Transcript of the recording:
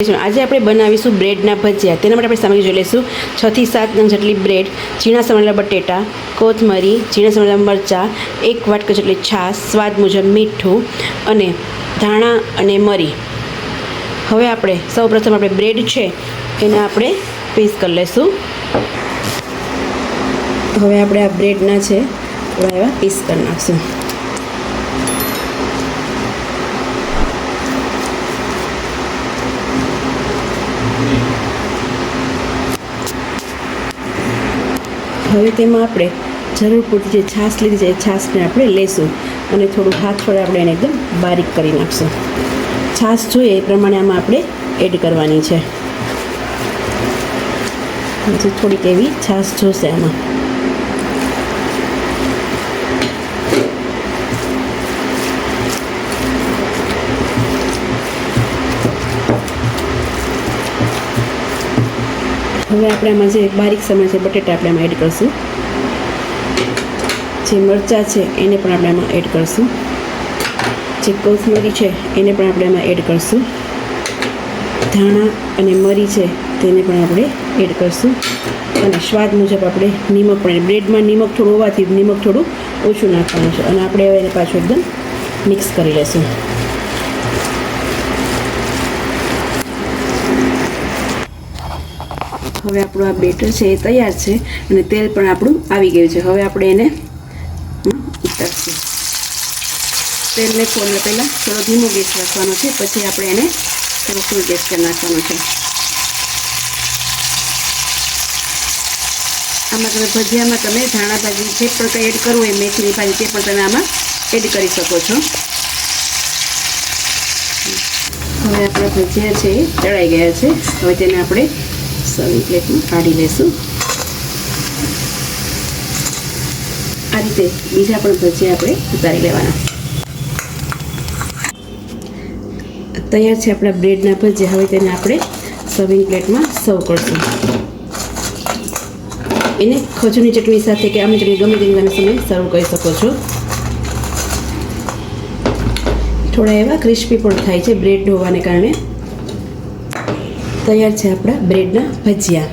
આજે આપણે બનાવીશું બ્રેડના ભજીયા. તેના માટે આપણે સામગ્રી જોઈ લઈશું. 6 થી 7 નંગ જેટલી બ્રેડ, ઝીણા સમારેલા બટેટા, કોથમરી, ઝીણા સમારેલા મરચાં, 1 વાટકો જેટલી છાશ, સ્વાદ મુજબ મીઠું અને ધાણા અને મરી. હવે આપણે સૌપ્રથમ આપણે બ્રેડ છે એને આપણે પીસ કરી લઈશું. હવે આપણે આ બ્રેડના છે થોડા એવા પીસ કરી નાખશું. હવે તેમાં આપણે જરૂર પૂરતી જે છાશ લીધી છે એ છાશને આપણે લેશું અને થોડું હાથ વડે આપણે એને એકદમ બારીક કરી નાખશું. છાશ જોઈએ એ પ્રમાણે આમાં આપણે એડ કરવાની છે. પછી થોડીક એવી છાશ જોશે આમાં. હવે આપણે આમાં જે બારીક સમારેલા છે બટેટા આપણે આમાં એડ કરીશું. જે મરચાં છે એને પણ આપણે આમાં એડ કરીશું. જે કોથમરી છે એને પણ આપણે આમાં એડ કરીશું. ધાણા અને મરી છે તેને પણ આપણે એડ કરીશું. અને સ્વાદ મુજબ આપણે નિમક પણ, બ્રેડમાં નિમક થોડું હોવાથી નિમક થોડું ઓછું નાખવાનું છે. અને આપણે હવે એને પાછું એકદમ મિક્સ કરી લઈશું. હવે આપણું આ બેટર છે એ તૈયાર છે અને તેલ પણ આપણું આવી ગયું છે. હવે આપણે એને ઉતારશું. તેલને ફોડને પહેલાં થોડો ધીમો ગેસ રાખવાનો છે, પછી આપણે એને થોડો ફૂલ ગેસ કરી નાખવાનો છે. આમાં તમે ભજીયામાં તમે ધાણા ભાજી જે પણ કંઈ એડ કરવું હોય, મેથીની ભાજી તે પણ તમે આમાં એડ કરી શકો છો. હવે આપણા ભજીયા છે એ તળાઈ ગયા છે. હવે તેને આપણે સર્વિંગ પ્લેટમાં કાઢી લઈશું. આ રીતે બીજા પણ ભજીયા આપણે ઉતારી લેવાના. તૈયાર છે આપણા બ્રેડના ભજીયા. હવે તેને આપણે સર્વિંગ પ્લેટમાં સર્વ કરશું. એને ખજૂરની ચટણી સાથે કે આમની ચટણી ગમે તેની તમે સર્વ કરી શકો છો. થોડા એવા ક્રિસ્પી પણ થાય છે બ્રેડ હોવાને કારણે. તૈયાર છે આપણા બ્રેડના ભજીયા.